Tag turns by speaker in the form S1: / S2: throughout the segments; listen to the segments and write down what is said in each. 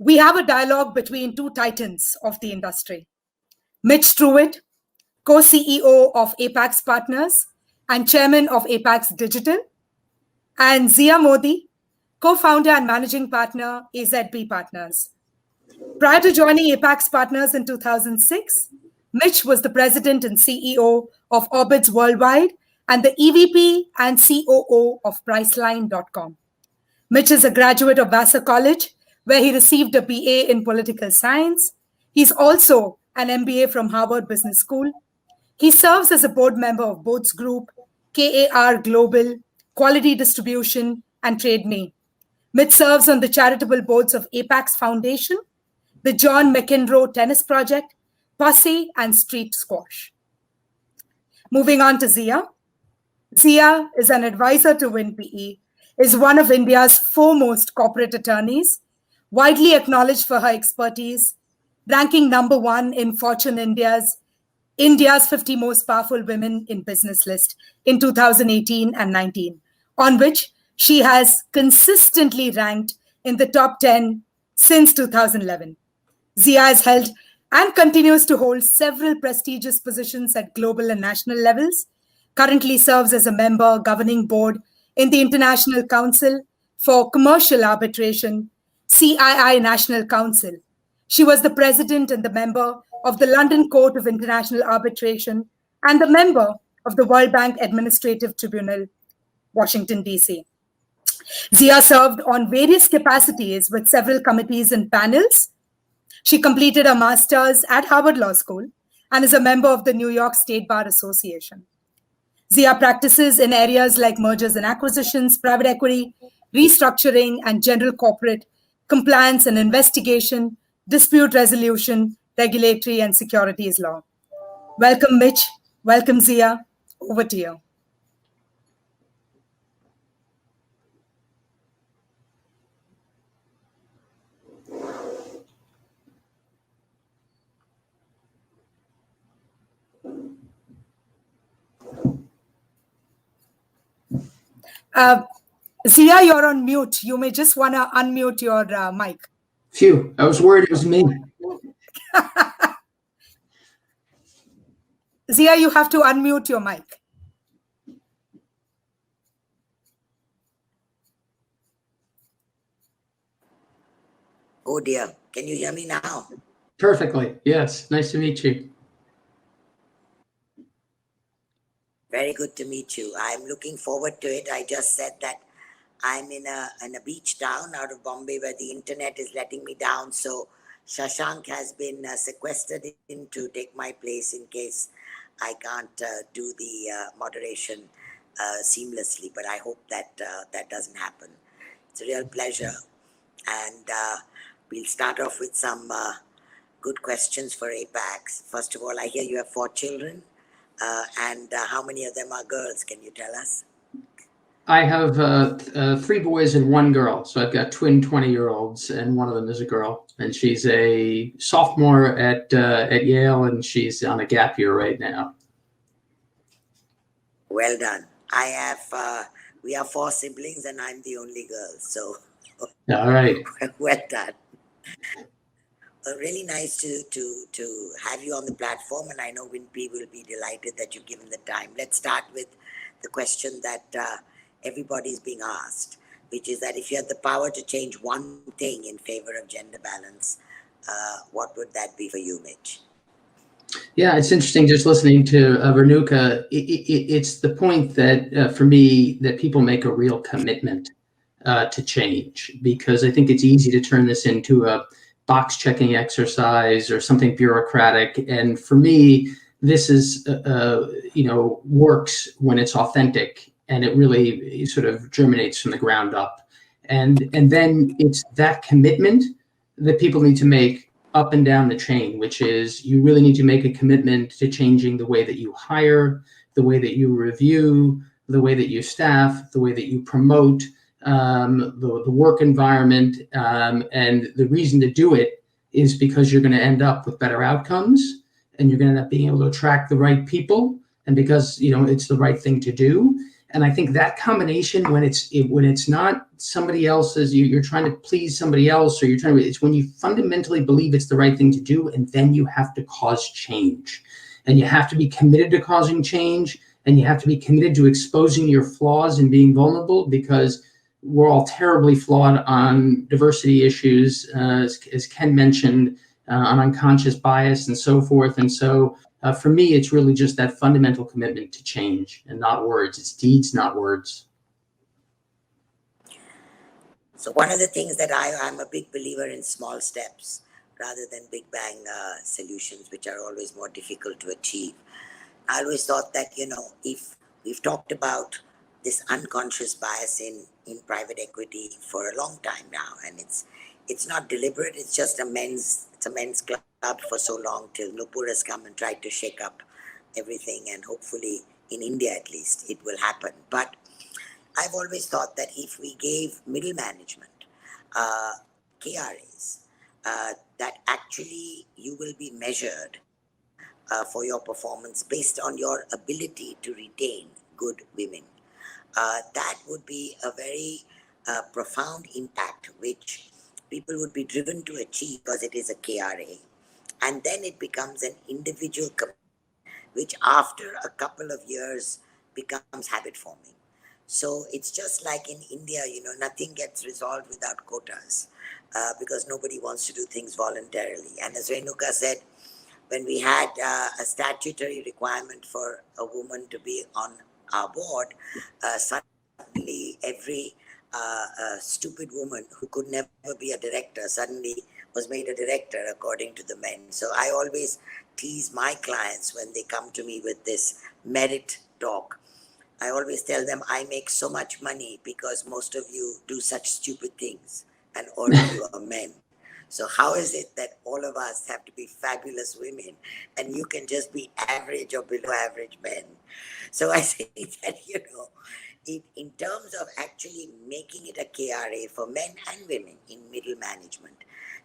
S1: we have a dialogue between two titans of the industry. Mitch Truwit, co-CEO of Apax Partners and chairman of Apax Digital, and Zia Mody, co-founder and managing partner, AZB Partners. Prior to joining Apax Partners in 2006, Mitch was the president and CEO of Orbitz Worldwide and the EVP and COO of Priceline.com. Mitch is a graduate of Vassar College, where he received a BA in political science. He's also an MBA from Harvard Business School. He serves as a board member of Boats Group, KAR Global, Quality Distribution, and TradeMe. Mitch serves on the charitable boards of Apax Foundation, the John McEnroe Tennis Project, Posse, and Street Squash. Moving on to Zia. Zia is an advisor to WinPE, is one of India's foremost corporate attorneys, widely acknowledged for her expertise, ranking #1 in Fortune India's 50 most powerful women in business list in 2018 and 19, on which she has consistently ranked in the top 10 since 2011. Zia has held and continues to hold several prestigious positions at global and national levels, currently serves as a member governing board in the International Council for Commercial Arbitration, CII National Council. She was the president and the member of the London Court of International Arbitration and the member of the World Bank Administrative Tribunal, Washington, D.C. Zia served on various capacities with several committees and panels. She completed a master's at Harvard Law School and is a member of the New York State Bar Association. Zia practices in areas like mergers and acquisitions, private equity, restructuring, and general corporate compliance and investigation, dispute resolution, regulatory, and securities law. Welcome, Mitch. Welcome, Zia. Over to you. Zia, you're on mute. You may just want to unmute your mic.
S2: Phew, I was worried it was me.
S1: Zia, you have to unmute your mic.
S3: Oh dear, can you hear me now?
S2: Perfectly, yes. Nice to meet you.
S3: Very good to meet you. I'm looking forward to it. I just said that I'm in a beach town out of Bombay where the internet is letting me down. So Shashank has been sequestered in to take my place in case I can't do the moderation seamlessly. But I hope that that doesn't happen. It's a real pleasure. And we'll start off with some good questions for Apax. First of all, I hear you have 4 children. And how many of them are girls? Can you tell us?
S2: I have 3 boys and 1 girl. So I've got twin 20-year-olds, and one of them is a girl. And she's a sophomore at Yale, and she's on a gap year right now.
S3: Well done. I have, we are 4 siblings, and I'm the only girl. So,
S2: all right.
S3: Well done. Really nice to have you on the platform, and I know WinPE will be delighted that you've given the time. Let's start with the question that everybody's being asked, which is that if you had the power to change one thing in favor of gender balance, what would that be for you, Mitch?
S2: Yeah, it's interesting just listening to Renuka. It's the point that for me that people make a real commitment to change, because I think it's easy to turn this into a box checking exercise or something bureaucratic. And for me, this is, works when it's authentic and it really sort of germinates from the ground up. And then it's that commitment that people need to make up and down the chain, which is you really need to make a commitment to changing the way that you hire, the way that you review, the way that you staff, the way that you promote, the work environment, and the reason to do it is because you're going to end up with better outcomes, and you're going to end up being able to attract the right people, and because it's the right thing to do. And I think that combination, when it's not somebody else's, you're trying to please somebody else, or it's when you fundamentally believe it's the right thing to do, and then you have to cause change, and you have to be committed to causing change, and you have to be committed to exposing your flaws and being vulnerable, because we're all terribly flawed on diversity issues, as Ken mentioned, on unconscious bias and so forth. And so for me, it's really just that fundamental commitment to change, and not words. It's deeds, not words.
S3: So one of the things that I'm a big believer in small steps rather than big bang solutions, which are always more difficult to achieve. I always thought that, if we've talked about this unconscious bias in private equity for a long time now, and it's not deliberate, it's just a men's club for so long till Nupur has come and tried to shake up everything, and hopefully in India at least it will happen. But I've always thought that if we gave middle management KRAs, that actually you will be measured for your performance based on your ability to retain good women. That would be a very profound impact, which people would be driven to achieve because it is a KRA. And then it becomes an individual commitment, which after a couple of years becomes habit forming. So it's just like in India, nothing gets resolved without quotas because nobody wants to do things voluntarily. And as Renuka said, when we had a statutory requirement for a woman to be on our board, suddenly every stupid woman who could never be a director suddenly was made a director according to the men. So I always tease my clients when they come to me with this merit talk. I always tell them I make so much money because most of you do such stupid things and all of you are men. So how is it that all of us have to be fabulous women and you can just be average or below average men? So I say that, in terms of actually making it a KRA for men and women in middle management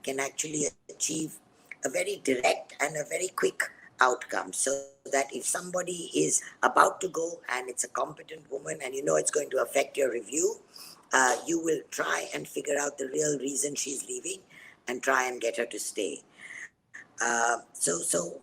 S3: can actually achieve a very direct and a very quick outcome, so that if somebody is about to go and it's a competent woman and it's going to affect your review, you will try and figure out the real reason she's leaving and try and get her to stay. So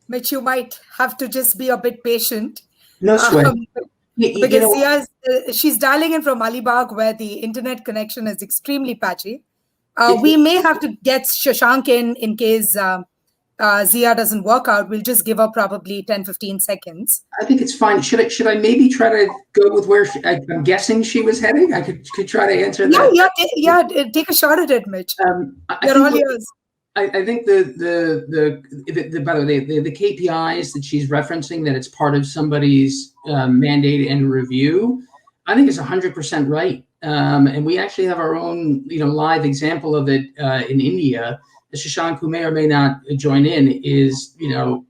S1: Mitch, you might have to just be a bit patient.
S2: No sweat.
S1: Because she's dialing in from Alibag, where the internet connection is extremely patchy. We may have to get Shashank in case Zia doesn't work out. We'll just give her probably 10-15 seconds.
S2: I think it's fine. Should I maybe try to go with where I'm guessing she was heading? I could try to answer that.
S1: Take a shot at it, Mitch. You're all yours.
S2: I think by the way, the KPIs that she's referencing, that it's part of somebody's mandate and review, I think is 100% right. And we actually have our own, live example of it in India. Shashank, who may or may not join in, is,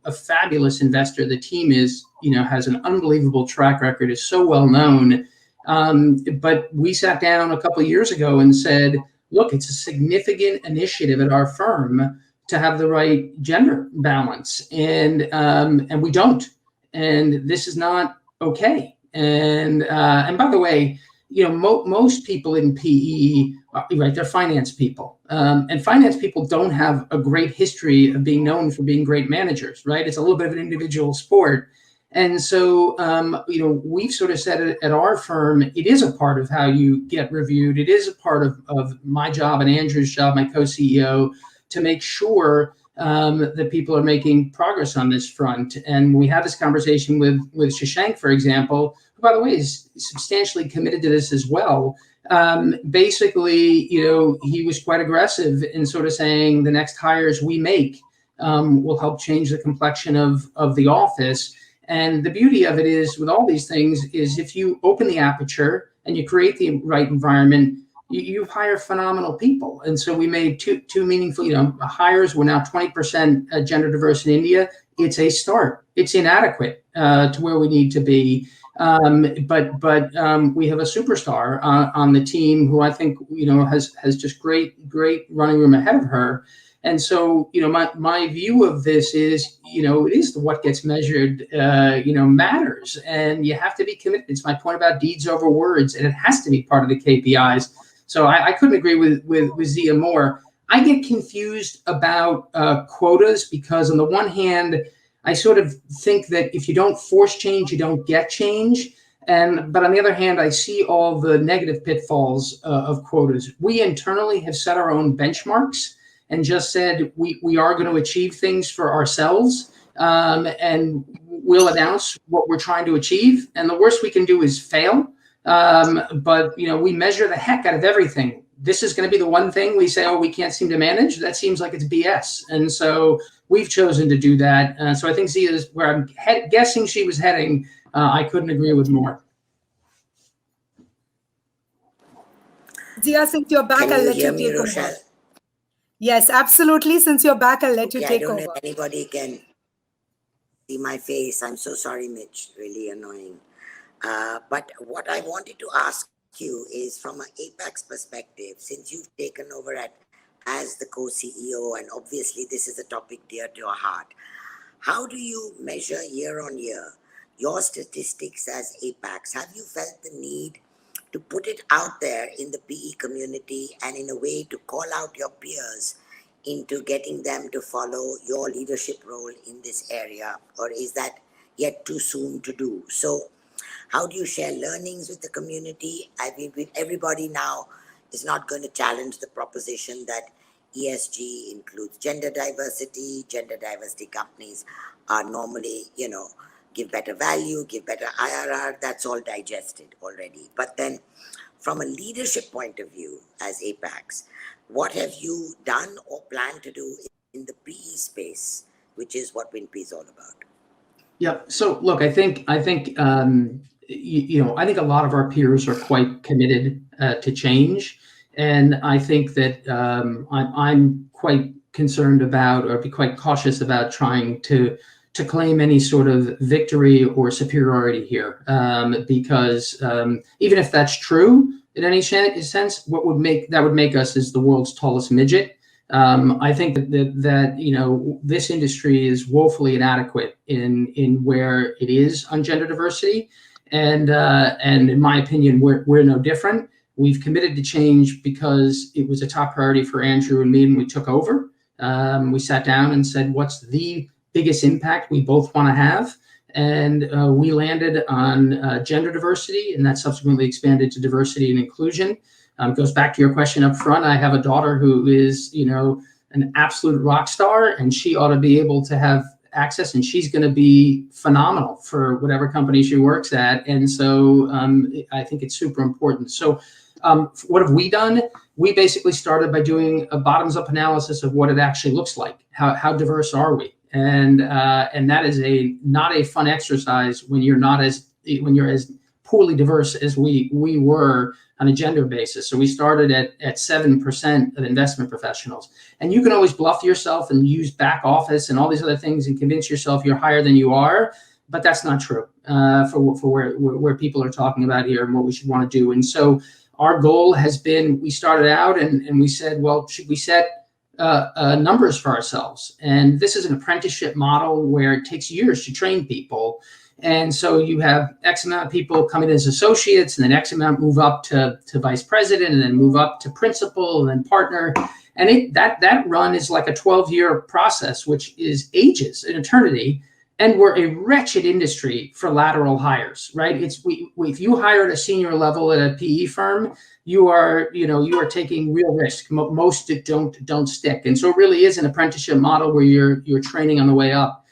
S2: a fabulous investor. The team is, has an unbelievable track record, is so well known. But we sat down a couple of years ago and said, look, it's a significant initiative at our firm to have the right gender balance, and we don't, and this is not okay. And by the way, most people in PE, right, they're finance people, and finance people don't have a great history of being known for being great managers, right? It's a little bit of an individual sport. And so, we've sort of said at our firm, it is a part of how you get reviewed. It is a part of my job and Andrew's job, my co-CEO, to make sure that people are making progress on this front. And we had this conversation with Shashank, for example, who, by the way, is substantially committed to this as well. Basically, he was quite aggressive in sort of saying the next hires we make, will help change the complexion of the office. And the beauty of it is, with all these things, is if you open the aperture and you create the right environment, you hire phenomenal people. And so we made two meaningful, hires. We're now 20% gender diverse in India. It's a start. It's inadequate to where we need to be. But we have a superstar on the team who I think, has just great running room ahead of her. And so, my view of this is, it is what gets measured, matters, and you have to be committed. It's my point about deeds over words, and it has to be part of the KPIs. So I couldn't agree with Zia more. I get confused about quotas because on the one hand, I sort of think that if you don't force change, you don't get change. But on the other hand, I see all the negative pitfalls of quotas. We internally have set our own benchmarks and just said we are going to achieve things for ourselves, and we'll announce what we're trying to achieve. And the worst we can do is fail. But we measure the heck out of everything. This is going to be the one thing we say, oh, we can't seem to manage. That seems like it's BS. And so we've chosen to do that. So I think Zia is where I'm guessing she was heading. I couldn't agree with more.
S1: Zia, since you're back, I'll let you take over. Yes, absolutely. Since you're back, I'll let you take over.
S3: I don't know if anybody can see my face. I'm so sorry, Mitch. Really annoying. But what I wanted to ask you is, from an Apax perspective, since you've taken over as the co-CEO, and obviously this is a topic dear to your heart, how do you measure year on year your statistics as Apax? Have you felt the need to put it out there in the PE community and in a way to call out your peers into getting them to follow your leadership role in this area? Or is that yet too soon to do? So how do you share learnings with the community? I mean, everybody now is not going to challenge the proposition that ESG includes gender diversity. Gender diversity companies are normally, give better value, give better IRR. That's all digested already. But then from a leadership point of view as Apax, what have you done or plan to do in the PE space, which is what WinP is all about?
S2: Yeah. So look, I think I think a lot of our peers are quite committed to change, and I think that I'm quite concerned about, or be quite cautious about, trying to claim any sort of victory or superiority here, because even if that's true in any sense, what would make us is the world's tallest midget. I think that this industry is woefully inadequate in where it is on gender diversity, and in my opinion, we're no different. We've committed to change because it was a top priority for Andrew and me, and we took over. We sat down and said, what's the biggest impact we both want to have? And we landed on gender diversity, and that subsequently expanded to diversity and inclusion. Goes back to your question up front. I have a daughter who is, an absolute rock star, and she ought to be able to have access, and she's going to be phenomenal for whatever company she works at. And so I think it's super important. So what have we done? We basically started by doing a bottoms-up analysis of what it actually looks like. How diverse are we? And that is not a fun exercise when you're as poorly diverse as we were on a gender basis. So we started at 7% of investment professionals. And you can always bluff yourself and use back office and all these other things and convince yourself you're higher than you are, but that's not true for where people are talking about here and what we should want to do. And so our goal has been, we started out and we said, well, should we set numbers for ourselves? And this is an apprenticeship model where it takes years to train people. And so you have X amount of people come in as associates, and then X amount move up to vice president, and then move up to principal, and then partner. And that run is like a 12-year process, which is ages, an eternity. And we're a wretched industry for lateral hires, right? If you hire at a senior level at a PE firm, you are taking real risk. Most don't stick. And so it really is an apprenticeship model where you're training on the way up.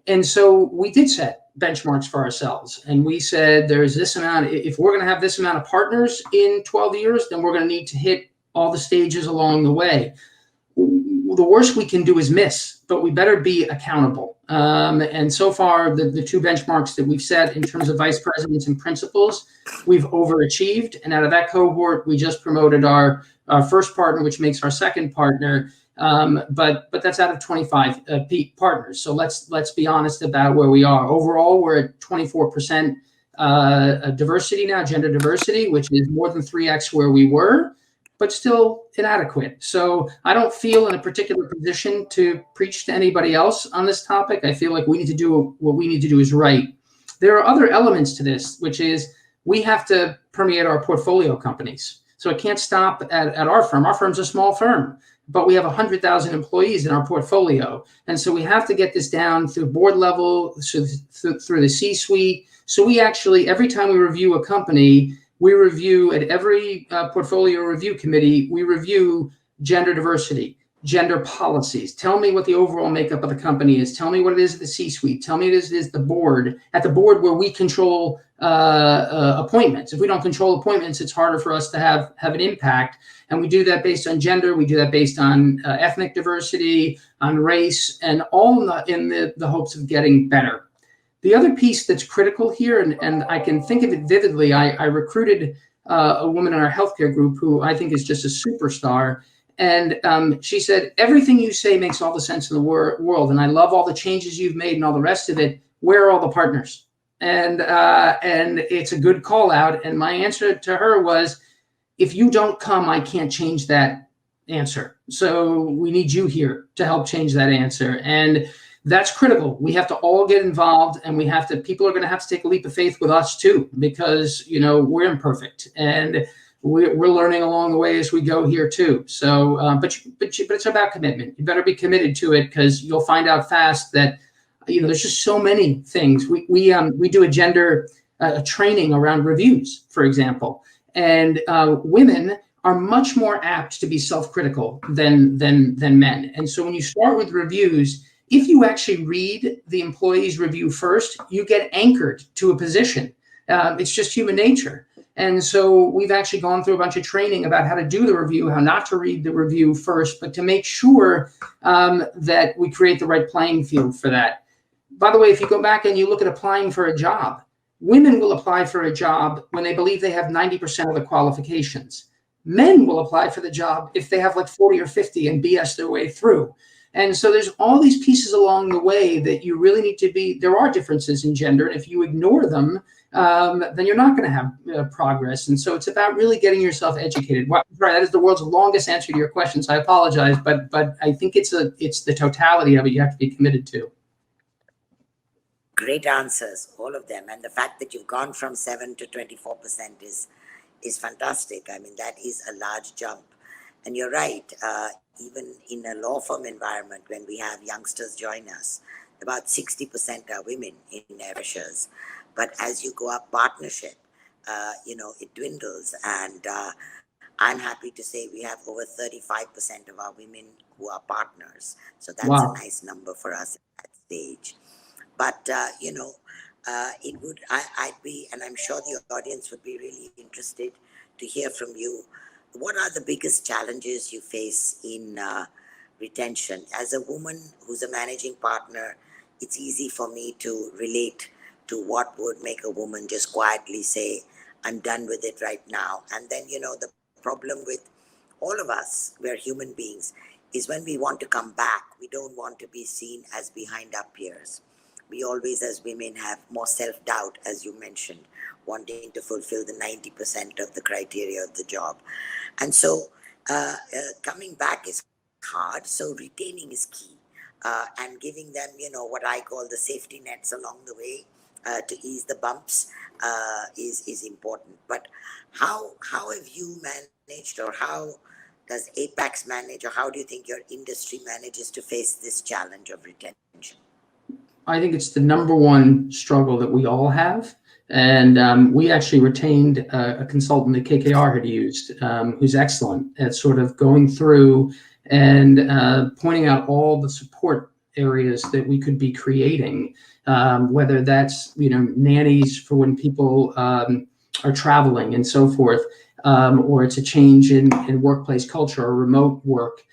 S2: And so we did set benchmarks for ourselves. And we said, there's this amount, if we're going to have this amount of partners in 12 years, then we're going to need to hit all the stages along the way. the worst we can do is miss, but we better be accountable. And so far, the two benchmarks that we've set in terms of vice presidents and principals, we've overachieved. And out of that cohort, we just promoted our first partner, which makes our second partner. But that's out of 25 partners. So let's be honest about where we are. Overall, we're at 24% diversity now, gender diversity, which is more than 3x where we were, but still inadequate. So I don't feel in a particular position to preach to anybody else on this topic. I feel like we need to do what we need to do is right. There are other elements to this, which is we have to permeate our portfolio companies. So it can't stop at our firm. Our firm's a small firm, but we have 100,000 employees in our portfolio. And so we have to get this down through board level, through the C-suite. So we actually, every time we review a company, we review at every portfolio review committee, we review gender diversity, gender policies. Tell me what the overall makeup of the company is. Tell me what it is at the C-suite. Tell me what it is the board, at the board where we control appointments. If we don't control appointments, it's harder for us to have an impact. And we do that based on gender. We do that based on ethnic diversity, on race, and all in the hopes of getting better. The other piece that's critical here, and I can think of it vividly, I recruited a woman in our healthcare group who I think is just a superstar. And she said, everything you say makes all the sense in the world. And I love all the changes you've made and all the rest of it. Where are all the partners? And it's a good call out. And my answer to her was, if you don't come, I can't change that answer. So we need you here to help change that answer. And that's critical. We have to all get involved, and people are going to have to take a leap of faith with us too, because, we're imperfect and we're learning along the way as we go here too. So, but it's about commitment. You better be committed to it, because you'll find out fast that, there's just so many things. We do a gender training around reviews, for example, and women are much more apt to be self-critical than men. And so when you start with reviews, if you actually read the employee's review first, you get anchored to a position. It's just human nature. And so we've actually gone through a bunch of training about how to do the review, how not to read the review first, but to make sure that we create the right playing field for that. By the way, if you go back and you look at applying for a job, women will apply for a job when they believe they have 90% of the qualifications. Men will apply for the job if they have like 40 or 50 and BS their way through. And so there's all these pieces along the way that you really need to be, there are differences in gender. And if you ignore them, then you're not going to have progress. And so it's about really getting yourself educated. Right, that is the world's longest answer to your question, so I apologize, but I think it's the totality of it you have to be committed to.
S3: Great answers, all of them. And the fact that you've gone from 7 to 24% is fantastic. I mean, that is a large jump. And you're right, even in a law firm environment, when we have youngsters join us, about 60% are women in their freshers. But as you go up partnership, it dwindles. And I'm happy to say we have over 35% of our women who are partners. So that's
S2: Wow.
S3: a nice number for us at that stage. But, it would, I'd be, and I'm sure the audience would be really interested to hear from you. What are the biggest challenges you face in retention? As a woman who's a managing partner, it's easy for me to relate to what would make a woman just quietly say, I'm done with it right now. And then, the problem with all of us, we're human beings, is when we want to come back, we don't want to be seen as behind our peers. We always, as women, have more self-doubt, as you mentioned, wanting to fulfill the 90% of the criteria of the job. And so coming back is hard, so retaining is key. And giving them, what I call the safety nets along the way to ease the bumps is important. But how have you managed, or how does Apax manage, or how do you think your industry manages to face this challenge of retention?
S2: I think it's the number one struggle that we all have. And we actually retained a consultant that KKR had used, who's excellent at sort of going through and pointing out all the support areas that we could be creating, whether that's, nannies for when people are traveling and so forth. or it's a change in workplace culture or remote work.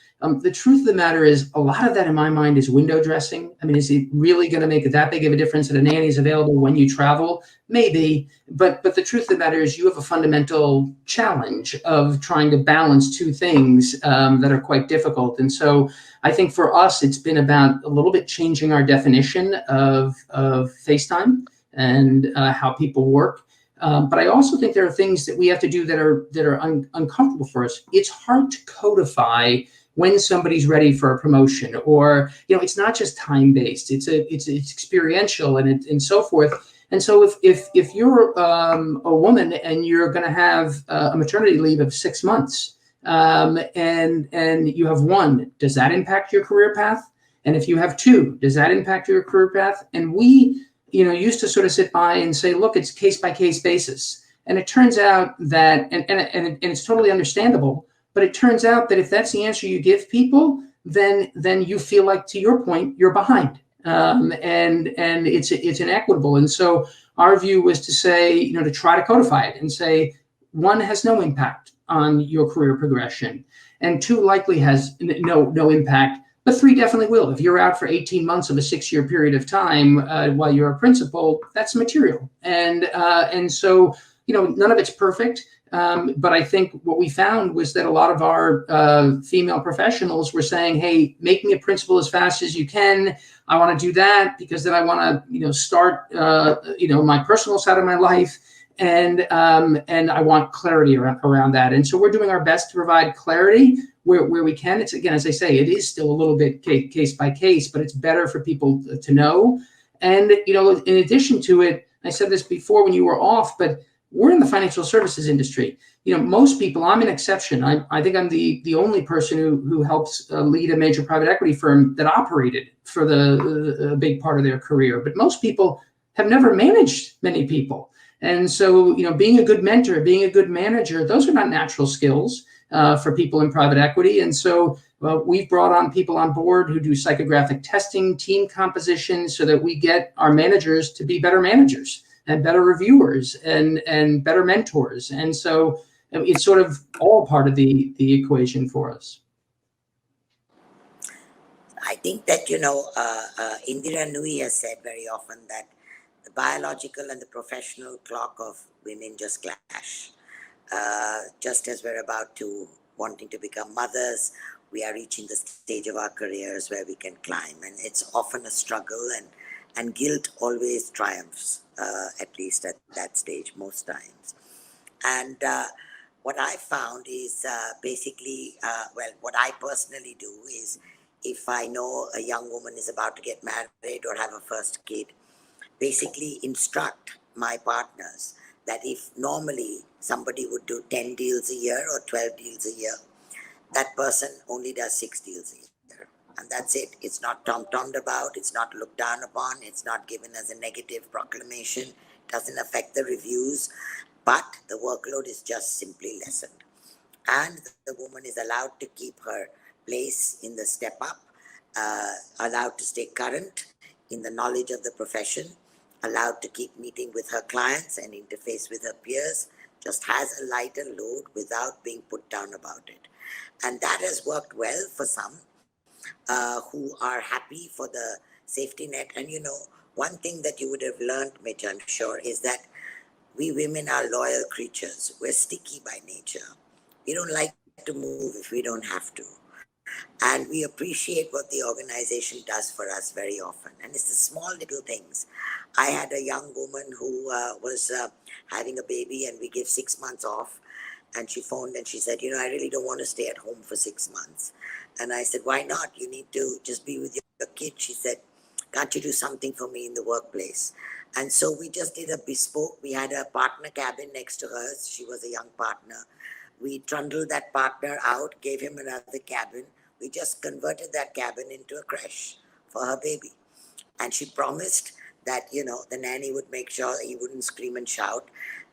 S2: The truth of the matter is, a lot of that in my mind is window dressing. I mean, is it really going to make that big of a difference that a nanny is available when you travel? Maybe, but the truth of the matter is, you have a fundamental challenge of trying to balance two things that are quite difficult. And so I think for us, it's been about a little bit changing our definition of FaceTime and how people work. But I also think there are things that we have to do that are uncomfortable for us. It's hard to codify when somebody's ready for a promotion, or it's not just time based. It's experiential and so forth. And so if you're a woman and you're going to have a maternity leave of 6 months, and you have one, does that impact your career path? And if you have two, does that impact your career path? And we used to sort of sit by and say, look, it's case by case basis. And it turns out that, and it's totally understandable, but it turns out that if that's the answer you give people, then you feel like, to your point, you're behind, and it's inequitable. And so our view was to say, to try to codify it and say, one has no impact on your career progression, and two likely has no impact. But three definitely will. If you're out for 18 months of a 6-year period of time while you're a principal, that's material. And so, none of it's perfect. But I think what we found was that a lot of our female professionals were saying, hey, make me a principal as fast as you can. I want to do that because then I want to, start, my personal side of my life. And I want clarity around that. And so we're doing our best to provide clarity where we can. It's, again, as I say, it is still a little bit case by case, but it's better for people to know. And, in addition to it, I said this before when you were off, but we're in the financial services industry. Most people, I'm an exception. I think I'm the only person who helps lead a major private equity firm that operated for a big part of their career. But most people have never managed many people. And so, being a good mentor, being a good manager, those are not natural skills for people in private equity. And so we've brought on people on board who do psychographic testing, team composition, so that we get our managers to be better managers and better reviewers and better mentors. And so it's sort of all part of the equation for us.
S3: I think that, Indira Nui has said very often that the biological and the professional clock of women just clash. Just as we're about to wanting to become mothers, we are reaching the stage of our careers where we can climb. And it's often a struggle, and guilt always triumphs, at least at that stage, most times. And what I found is basically, what I personally do is, if I know a young woman is about to get married or have a first kid, basically instruct my partners that if normally somebody would do 10 deals a year or 12 deals a year, that person only does 6 deals a year. And that's it. It's not tom-tommed about, it's not looked down upon, it's not given as a negative proclamation, it doesn't affect the reviews, but the workload is just simply lessened. And the woman is allowed to keep her place in the step up, allowed to stay current in the knowledge of the profession, allowed to keep meeting with her clients and interface with her peers, just has a lighter load without being put down about it. And that has worked well for some who are happy for the safety net. And one thing that you would have learned, Mitch, I'm sure, is that we women are loyal creatures. We're sticky by nature. We don't like to move if we don't have to. And we appreciate what the organization does for us very often. And it's the small little things. I had a young woman who was having a baby, and we give 6 months off. And she phoned and she said, I really don't want to stay at home for 6 months. And I said, why not? You need to just be with your kid. She said, can't you do something for me in the workplace? And so we just did a bespoke. We had a partner cabin next to hers. She was a young partner. We trundled that partner out, gave him another cabin. We just converted that cabin into a creche for her baby. And she promised that, the nanny would make sure he wouldn't scream and shout.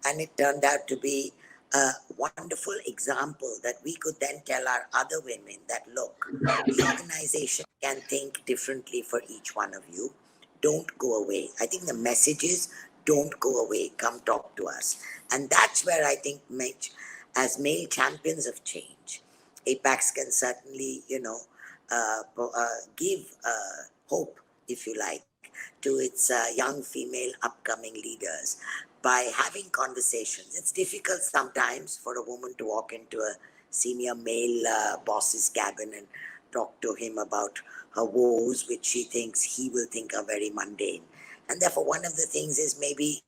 S3: And it turned out to be a wonderful example that we could then tell our other women that, look, the organization can think differently for each one of you. Don't go away. I think the message is, don't go away. Come talk to us. And that's where I think, Mitch, as male champions of change, Apax can certainly, give hope, if you like, to its young female upcoming leaders by having conversations. It's difficult sometimes for a woman to walk into a senior male boss's cabin and talk to him about her woes, which she thinks he will think are very mundane. And therefore, one of the things is maybe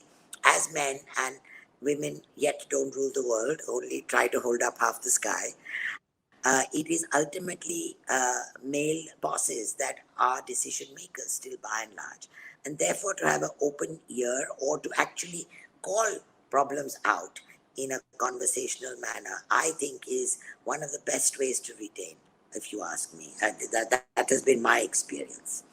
S3: as men, and women yet don't rule the world, only try to hold up half the sky, it is ultimately male bosses that are decision makers still by and large. And therefore, to have an open ear or to actually call problems out in a conversational manner, I think is one of the best ways to retain, if you ask me. That has been my experience.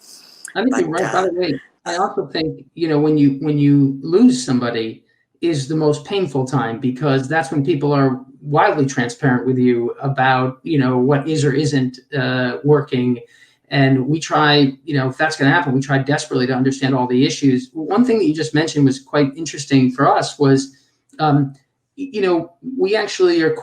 S2: I think you're right. By the way, I also think, when you lose somebody is the most painful time, because that's when people are wildly transparent with you about, what is or isn't working. And we try, if that's going to happen, we try desperately to understand all the issues. One thing that you just mentioned was quite interesting for us was, we actually are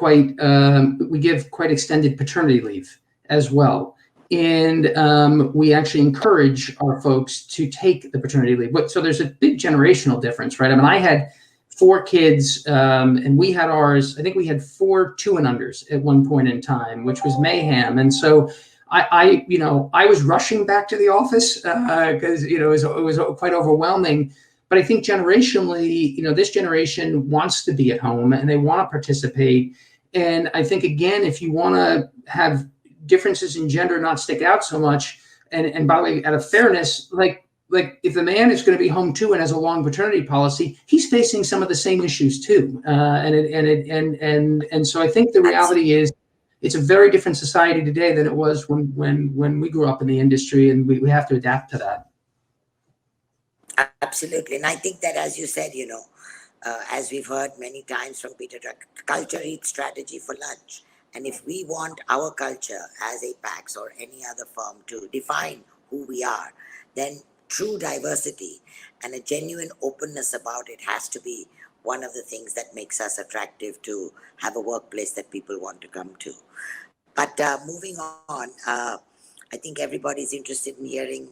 S2: we give quite extended paternity leave as well. And we actually encourage our folks to take the paternity leave. So there's a big generational difference, right? I mean, I had 4 kids, and we had ours. I think we had 4 2 and unders at one point in time, which was mayhem. And so I was rushing back to the office because it was quite overwhelming. But I think generationally, this generation wants to be at home and they want to participate. And I think, again, if you want to have differences in gender not stick out so much, and by the way, out of fairness, like if the man is going to be home too and has a long paternity policy, he's facing some of the same issues too. And so I think the reality is it's a very different society today than it was when we grew up in the industry, and we have to adapt to that.
S3: Absolutely. And I think that, as you said, as we've heard many times from Peter, culture eats strategy for lunch. And if we want our culture as Apax or any other firm to define who we are, then true diversity and a genuine openness about it has to be one of the things that makes us attractive to have a workplace that people want to come to. But moving on, I think everybody's interested in hearing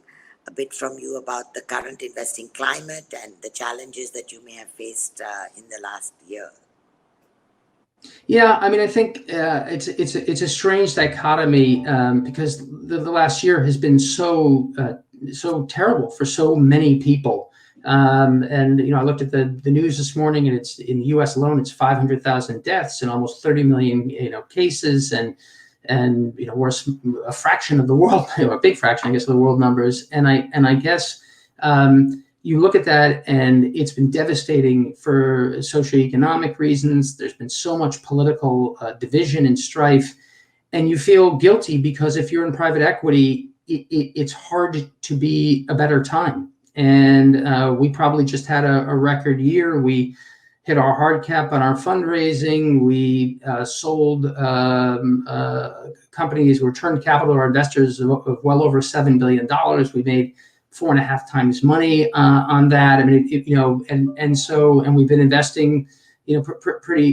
S3: a bit from you about the current investing climate and the challenges that you may have faced in the last year.
S2: Yeah, I mean, I think it's a strange dichotomy because the last year has been so terrible for so many people. And I looked at the news this morning, and it's in the U.S. alone, it's 500,000 deaths and almost 30 million cases, and we're a fraction of the world, a big fraction, I guess, of the world numbers. And I guess you look at that, and it's been devastating for socioeconomic reasons. There's been so much political division and strife, and you feel guilty because if you're in private equity, it's hard to be a better time. And we probably just had a record year. We hit our hard cap on our fundraising. We sold companies, returned capital to our investors of well over $7 billion. We made 4.5 times money on that. I mean, and we've been investing,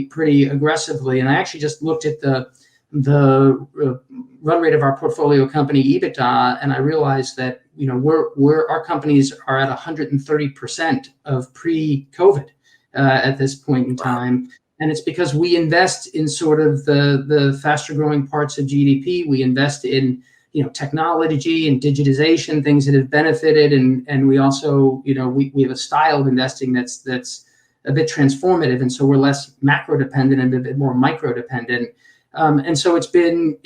S2: pretty aggressively. And I actually just looked at the run rate of our portfolio company EBITDA, and I realized that our companies are at 130% of pre-COVID at this point in time. And it's because we invest in sort of the faster growing parts of GDP. We invest in technology and digitization, things that have benefited, and we also we have a style of investing that's a bit transformative, and so we're less macro dependent and a bit more micro dependent. And so it's been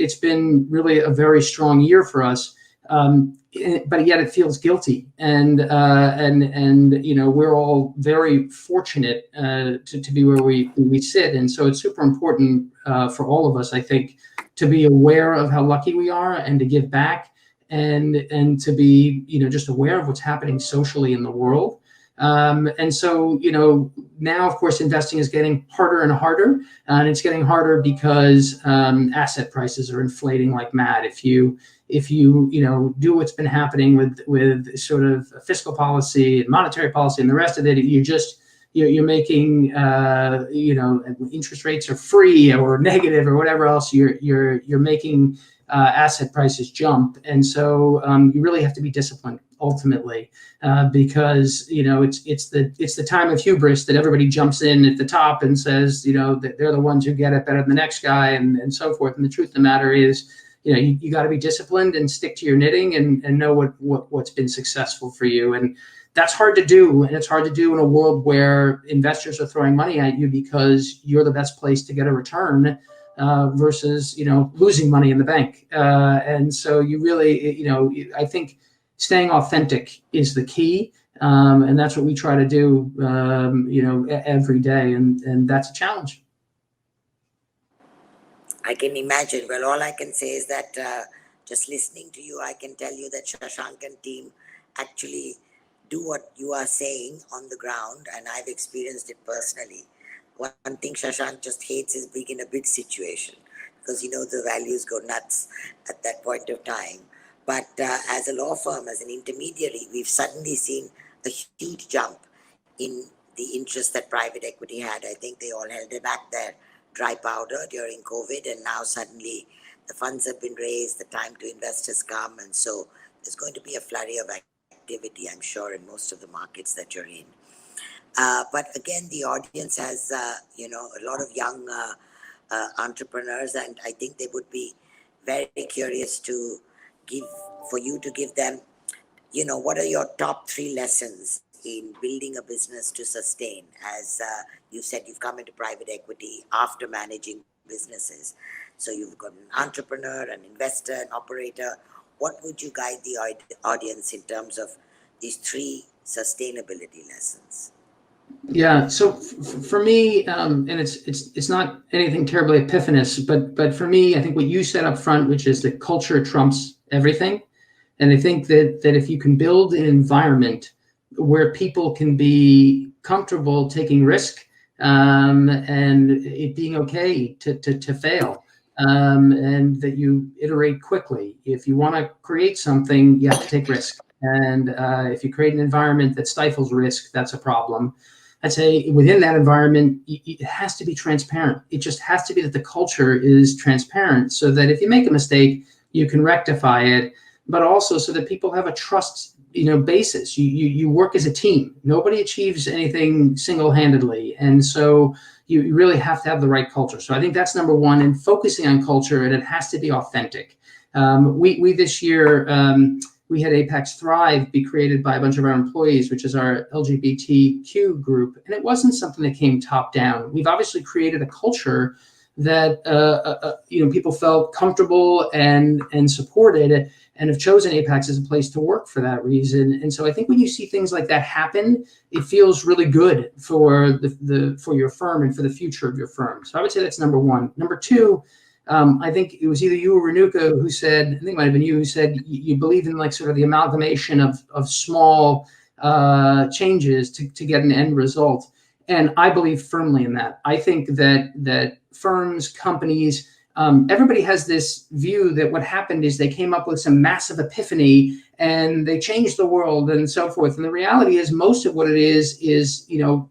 S2: really a very strong year for us, but yet it feels guilty, and we're all very fortunate to be where we sit, and so it's super important for all of us, I think, to be aware of how lucky we are and to give back, and to be just aware of what's happening socially in the world. And so, now, of course, investing is getting harder and harder, and it's getting harder because asset prices are inflating like mad. If you do what's been happening with sort of fiscal policy and monetary policy and the rest of it, you're making, interest rates are free or negative or whatever else, you're making asset prices jump. And so you really have to be disciplined ultimately, because it's the time of hubris that everybody jumps in at the top and says that they're the ones who get it better than the next guy, and so forth. And the truth of the matter is, you got to be disciplined and stick to your knitting and know what's been successful for you. And that's hard to do, and it's hard to do in a world where investors are throwing money at you because you're the best place to get a return, versus losing money in the bank. And so you really, I think staying authentic is the key, and that's what we try to do, every day, and that's a challenge.
S3: I can imagine. Well, all I can say is that just listening to you, I can tell you that Shashank and team actually do what you are saying on the ground, and I've experienced it personally. One thing Shashank just hates is being in a bid situation, because the values go nuts at that point of time. But as a law firm, as an intermediary, we've suddenly seen a huge jump in the interest that private equity had. I think they all held back their dry powder during COVID, and now suddenly the funds have been raised, the time to invest has come, and so there's going to be a flurry of activity, I'm sure, in most of the markets that you're in. But again, the audience has, a lot of young entrepreneurs, and I think they would be very curious to for you to give them, what are your top 3 lessons in building a business to sustain? As you said, you've come into private equity after managing businesses. So you've got an entrepreneur, an investor, an operator. What would you guide the audience in terms of these 3 sustainability lessons?
S2: Yeah. So for me, and it's not anything terribly epiphanous, but for me, I think what you said up front, which is that culture trumps everything. And I think that if you can build an environment where people can be comfortable taking risk, and it being okay to fail, and that you iterate quickly. If you want to create something, you have to take risk. And if you create an environment that stifles risk, that's a problem. I'd say within that environment, it has to be transparent. It just has to be that the culture is transparent, so that if you make a mistake, you can rectify it, but also so that people have a trust basis. You work as a team. Nobody achieves anything single-handedly. And so you really have to have the right culture. So I think that's number one, and focusing on culture, and it has to be authentic. We this year, we had Apax Thrive be created by a bunch of our employees, which is our LGBTQ group. And it wasn't something that came top down. We've obviously created a culture that people felt comfortable and supported, and have chosen Apax as a place to work for that reason. And so I think when you see things like that happen, it feels really good for for your firm and for the future of your firm. So I would say that's number one. Number two, I think it was either you or Renuka who said, I think it might have been you, who said you believe in like sort of the amalgamation of small changes to get an end result. And I believe firmly in that. I think that firms, companies, everybody has this view that what happened is they came up with some massive epiphany and they changed the world and so forth. And the reality is most of what it is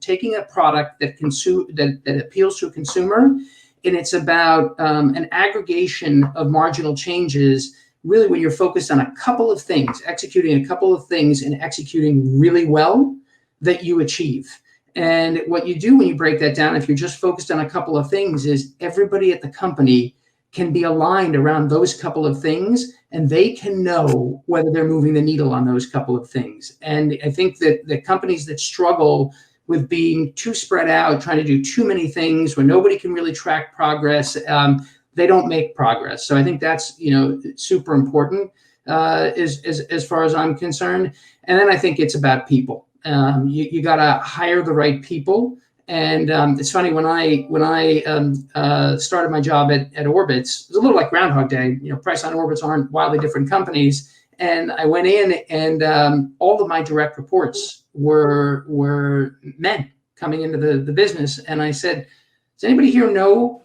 S2: taking a product that appeals to a consumer, and it's about an aggregation of marginal changes. Really, when you're focused on a couple of things, executing a couple of things and executing really well, that you achieve. And what you do when you break that down, if you're just focused on a couple of things, is everybody at the company can be aligned around those couple of things, and they can know whether they're moving the needle on those couple of things. And I think that the companies that struggle with being too spread out, trying to do too many things where nobody can really track progress, they don't make progress. So I think that's super important as far as I'm concerned. And then I think it's about people. You got to hire the right people. And it's funny, when I started my job at Orbitz, it was a little like Groundhog Day. Price on Orbitz aren't wildly different companies. And I went in, and all of my direct reports were men coming into the business. And I said, does anybody here know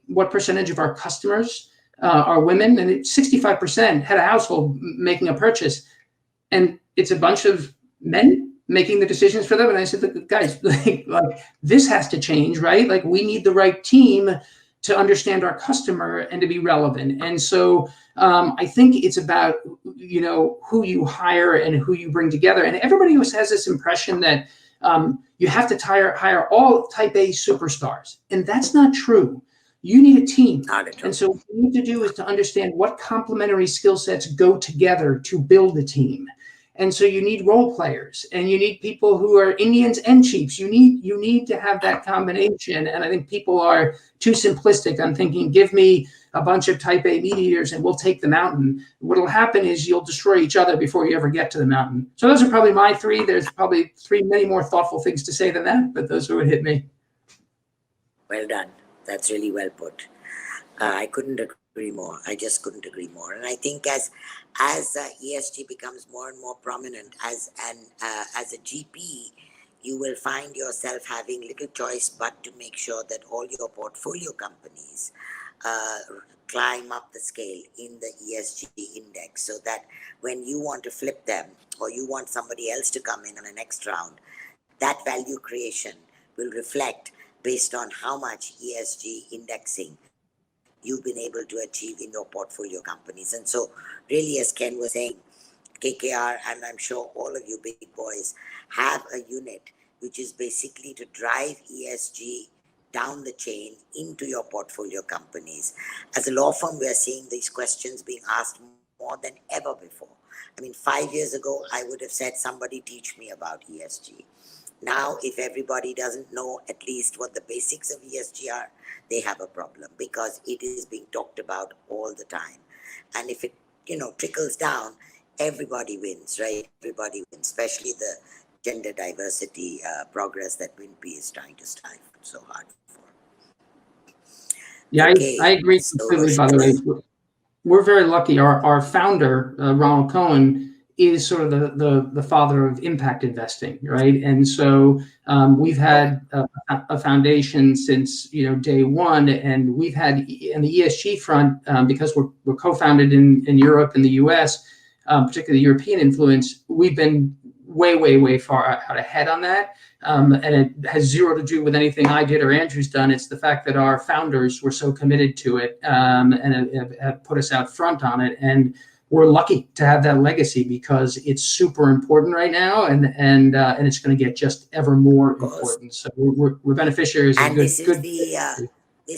S2: what percentage of our customers are women? And 65% had a household making a purchase. And it's a bunch of men making the decisions for them. And I said, look, guys, like this has to change, right? Like we need the right team to understand our customer and to be relevant. And so I think it's about, who you hire and who you bring together. And everybody always has this impression that you have to hire all type A superstars. And that's not true. You need a team. And so what you need to do is to understand what complementary skill sets go together to build a team. And so you need role players, and you need people who are Indians and Chiefs. You need to have that combination. And I think people are too simplistic on thinking, give me a bunch of type A meteors and we'll take the mountain. What'll happen is you'll destroy each other before you ever get to the mountain. So those are probably my three. There's probably many more thoughtful things to say than that, but those are what hit me.
S3: Well done. That's really well put. I couldn't agree more. I just couldn't agree more. And I think as ESG becomes more and more prominent as a GP, you will find yourself having little choice but to make sure that all your portfolio companies climb up the scale in the ESG index, so that when you want to flip them or you want somebody else to come in on the next round, that value creation will reflect based on how much ESG indexing you've been able to achieve in your portfolio companies. And so really, as Ken was saying, KKR, and I'm sure all of you big boys, have a unit which is basically to drive ESG down the chain into your portfolio companies. As a law firm, we are seeing these questions being asked more than ever before. I mean, 5 years ago, I would have said, somebody teach me about ESG. Now, if everybody doesn't know at least what the basics of ESG are, they have a problem, because it is being talked about all the time. And if it, trickles down, everybody wins, right? Everybody wins, especially the gender diversity progress that WINP is trying to strive so hard for.
S2: Yeah,
S3: Okay,
S2: I agree completely, by the way. We're very lucky. Our founder, Ronald Cohen, is sort of the father of impact investing, right? And so we've had a foundation since day one, and we've had in the ESG front, because we're co-founded in Europe and the US, particularly European influence. We've been way far out ahead on that, and it has zero to do with anything I did or Andrew's done. It's the fact that our founders were so committed to it, and have put us out front on it. And we're lucky to have that legacy, because it's super important right now, and it's going to get just ever more important. So we're beneficiaries of good.
S3: This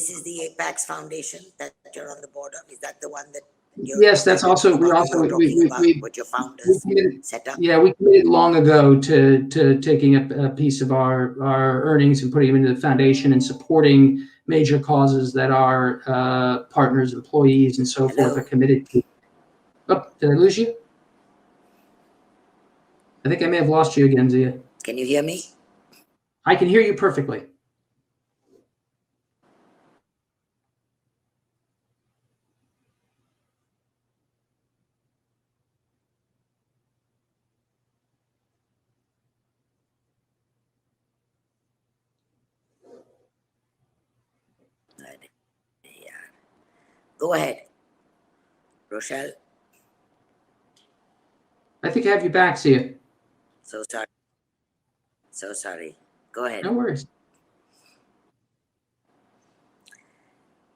S3: is the Apax Foundation that you're on the board of. Is that the one that?
S2: Yes, that's also what your founders set up. Yeah, we committed long ago to taking a piece of our earnings and putting them into the foundation and supporting major causes that our partners, employees, and so forth are committed to. Oh, did I lose you? I think I may have lost you again, Zia.
S3: Can you hear me?
S2: I can hear you perfectly.
S3: Go ahead, Rochelle.
S2: I think I have you back, Zia.
S3: So sorry. Go ahead.
S2: No worries.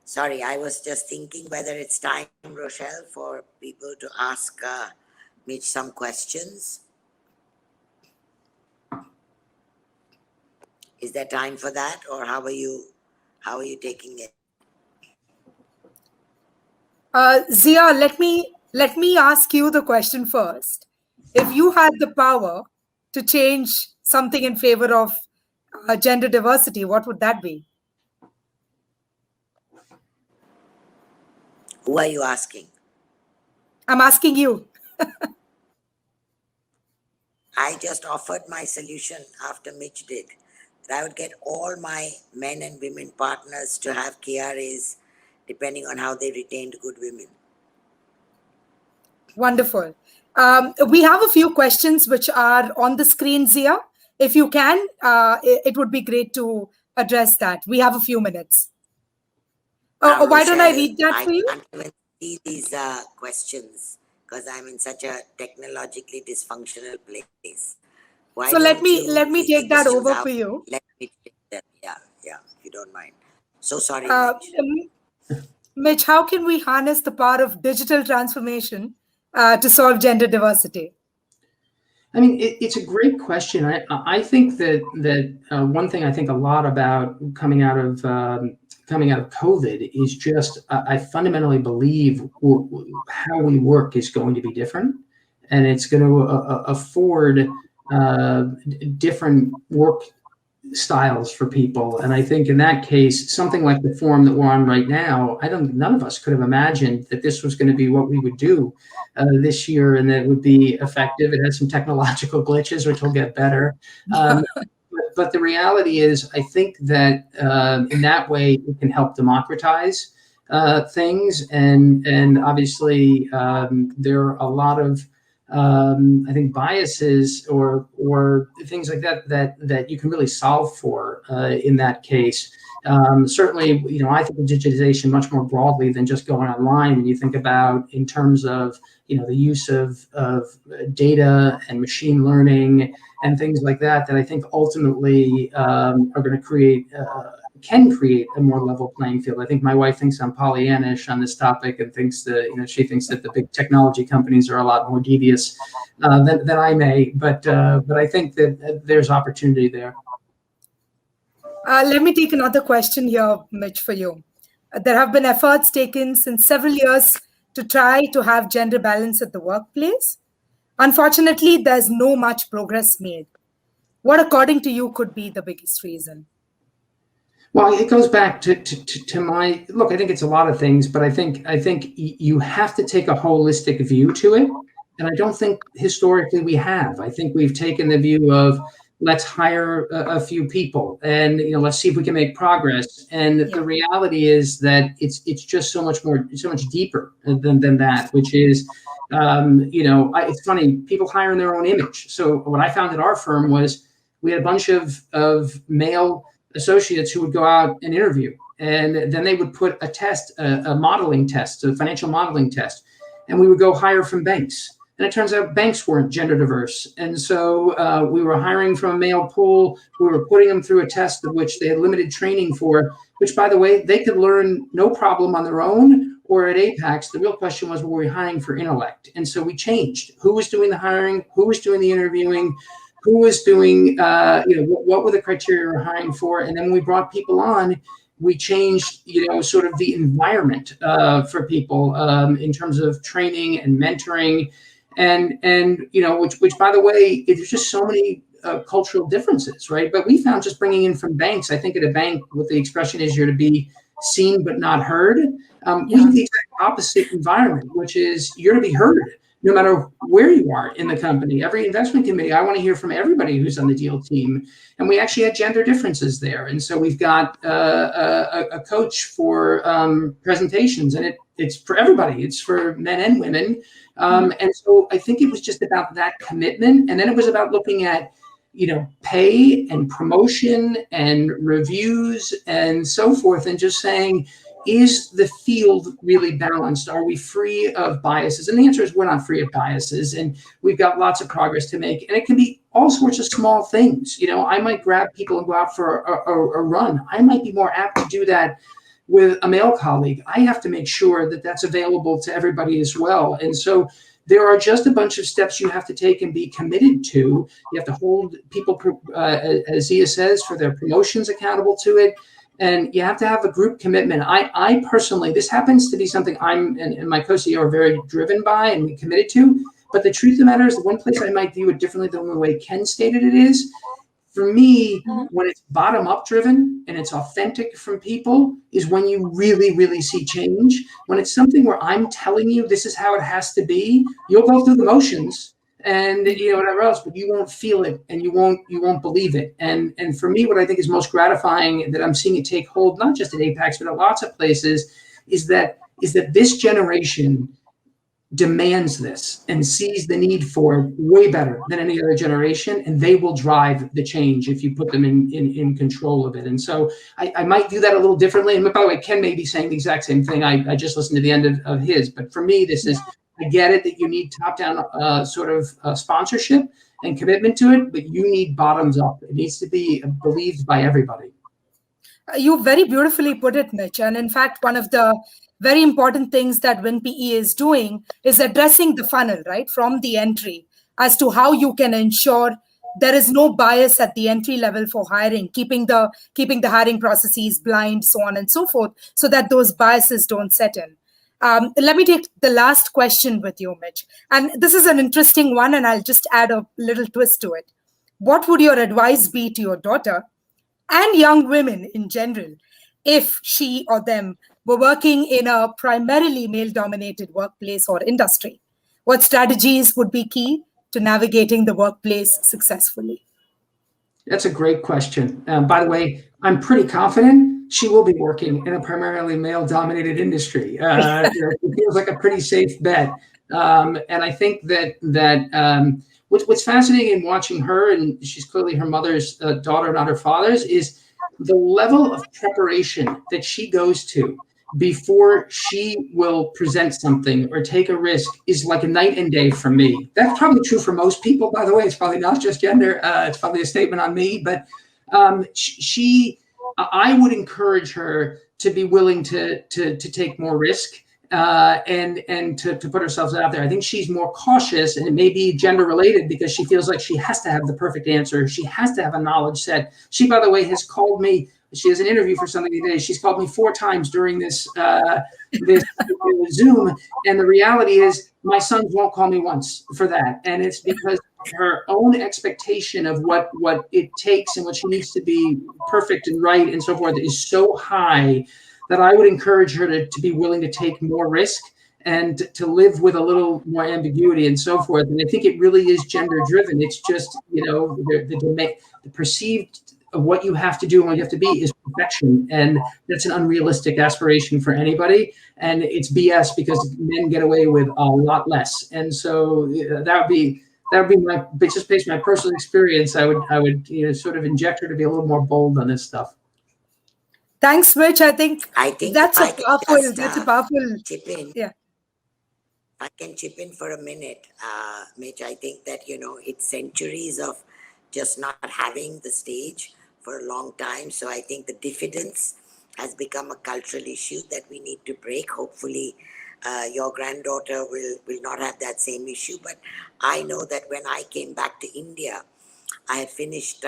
S3: Sorry, I was just thinking whether it's time, Rochelle, for people to ask Mitch some questions. Is there time for that, or how are you taking it?
S1: Zia, let me ask you the question first. If you had the power to change something in favor of gender diversity, what would that be?
S3: Who are you asking?
S1: I'm asking you.
S3: I just offered my solution after Mitch did. That I would get all my men and women partners to have KRAs, depending on how they retained good women.
S1: Wonderful. We have a few questions which are on the screen, Zia. If you can, it would be great to address that. We have a few minutes. Why don't I read that for you?
S3: I can't even see these questions because I'm in such a technologically dysfunctional place. Why
S1: So let
S3: don't
S1: me
S3: you read the
S1: take that
S3: questions
S1: over
S3: out?
S1: for you.
S3: Let me take them. Yeah, if you don't mind. So sorry,
S1: Uh,
S3: Mitch.
S1: Mitch, how can we harness the power of digital transformation to solve gender diversity?
S2: I mean, it's a great question. I think that one thing I think a lot about coming out of COVID is just I fundamentally believe how we work is going to be different, and it's going to afford different work styles for people. And I think in that case, something like the forum that we're on right now, none of us could have imagined that this was going to be what we would do this year, and that it would be effective. It has some technological glitches, which will get better. But the reality is, I think that in that way, it can help democratize things. And obviously, there are a lot of I think biases or things like that you can really solve for in that case. Certainly, I think of digitization much more broadly than just going online. When you think about in terms of the use of data and machine learning and things like that I think ultimately are going to can create a more level playing field. I think my wife thinks I'm Pollyannish on this topic and thinks that she thinks that the big technology companies are a lot more devious than I may, but I think that there's opportunity there.
S1: Let me take another question here, Mitch, for you. There have been efforts taken since several years to try to have gender balance at the workplace. Unfortunately, there's no much progress made. What, according to you, could be the biggest reason?
S2: Well, it goes back to my look. I think it's a lot of things, but I think you have to take a holistic view to it, and I don't think historically we have. I think we've taken the view of let's hire a few people and let's see if we can make progress. And the reality is that it's just so much deeper than that, which is it's funny, people hire in their own image. So what I found at our firm was we had a bunch of male associates who would go out and interview, and then they would put a test, a modeling test, a financial modeling test, and we would go hire from banks. And it turns out banks weren't gender diverse. And so we were hiring from a male pool. We were putting them through a test of which they had limited training for, which, by the way, they could learn no problem on their own or at Apax. The real question was, were we hiring for intellect? And so we changed who was doing the hiring, who was doing the interviewing, who was doing, what were the criteria we're hiring for. And then when we brought people on, we changed, sort of the environment for people in terms of training and mentoring. And which by the way, there's just so many cultural differences, right? But we found just bringing in from banks, I think at a bank, what the expression is, you're to be seen but not heard. We have the exact opposite environment, which is you're to be heard no matter where you are in the company. Every investment committee, I want to hear from everybody who's on the deal team. And we actually had gender differences there. And so we've got a coach for presentations, and it's for everybody. It's for men and women. And so I think it was just about that commitment. And then it was about looking at, pay and promotion and reviews and so forth, and just saying, is the field really balanced? Are we free of biases? And the answer is we're not free of biases, and we've got lots of progress to make. And it can be all sorts of small things. I might grab people and go out for a run. I might be more apt to do that with a male colleague. I have to make sure that that's available to everybody as well. And so there are just a bunch of steps you have to take and be committed to. You have to hold people, as Zia says, for their promotions accountable to it. And you have to have a group commitment. I personally, this happens to be something I'm and my co-CEO are very driven by and committed to. But the truth of the matter is, the one place I might view it differently than the way Ken stated it is, for me, when it's bottom-up driven and it's authentic from people, is when you really, really see change. When it's something where I'm telling you this is how it has to be, you'll go through the motions and whatever else, but you won't feel it and you won't believe it. And for me, what I think is most gratifying that I'm seeing it take hold, not just at Apax, but at lots of places, is that this generation demands this and sees the need for it way better than any other generation, and they will drive the change if you put them in control of it. And so I might do that a little differently. And by the way, Ken may be saying the exact same thing. I just listened to the end of his, but for me, this is, I get it that you need top-down sort of sponsorship, and commitment to it, but you need bottoms up. It needs to be believed by everybody.
S1: You very beautifully put it, Mitch. And in fact, one of the very important things that WinPE is doing is addressing the funnel, right, from the entry, as to how you can ensure there is no bias at the entry level for hiring, keeping the hiring processes blind, so on and so forth, so that those biases don't set in. Let me take the last question with you, Mitch. And this is an interesting one, and I'll just add a little twist to it. What would your advice be to your daughter and young women in general if she or them were working in a primarily male-dominated workplace or industry? What strategies would be key to navigating the workplace successfully?
S2: That's a great question. By the way, I'm pretty confident she will be working in a primarily male-dominated industry. It feels like a pretty safe bet. And I think that what's fascinating in watching her, and she's clearly her mother's daughter, not her father's, is the level of preparation that she goes to before she will present something or take a risk is like a night and day for me. That's probably true for most people, by the way. It's probably not just gender. It's probably a statement on me, but I would encourage her to be willing to take more risk and to put herself out there. I think she's more cautious, and it may be gender related because she feels like she has to have the perfect answer. She has to have a knowledge set. She, by the way, has called me. She has an interview for something today. She's called me 4 times during this Zoom, and the reality is my sons won't call me once for that, and it's because her own expectation of what it takes and what she needs to be perfect and right and so forth is so high that I would encourage her to be willing to take more risk and to live with a little more ambiguity and so forth. And I think it really is gender driven. It's just, the perceived of what you have to do and what you have to be is perfection. And that's an unrealistic aspiration for anybody. And it's BS because men get away with a lot less. And so that would be my, just based on my personal experience, I would sort of inject her to be a little more bold on this stuff.
S1: Thanks, Mitch. I think that's a powerful
S3: chip in.
S1: Yeah.
S3: I can chip in for a minute, Mitch. I think that, it's centuries of just not having the stage for a long time. So I think the diffidence has become a cultural issue that we need to break. Hopefully, your granddaughter will not have that same issue. But I know that when I came back to India, I had finished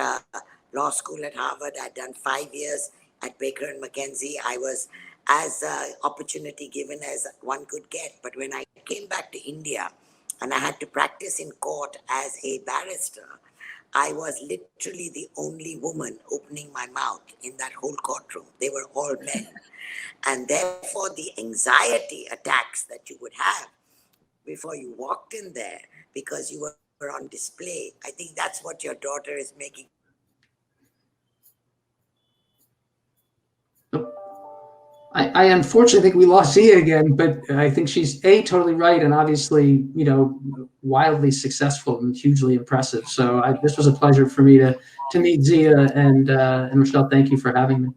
S3: law school at Harvard. I'd done 5 years at Baker and McKenzie. I was as opportunity given as one could get. But when I came back to India and I had to practice in court as a barrister, I was literally the only woman opening my mouth in that whole courtroom. They were all men. And therefore, the anxiety attacks that you would have before you walked in there because you were on display, I think that's what your daughter is making.
S2: I unfortunately think we lost Zia again, but I think she's totally right, and obviously, wildly successful and hugely impressive. So this was a pleasure for me to meet Zia, and Michelle, thank you for having me.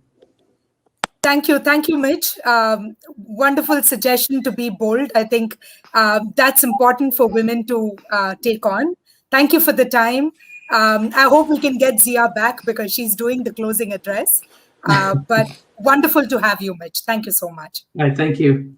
S1: Thank you, Mitch. Wonderful suggestion to be bold. I think that's important for women to take on. Thank you for the time. I hope we can get Zia back because she's doing the closing address. But wonderful to have you, Mitch. Thank you so much.
S2: All right, thank you.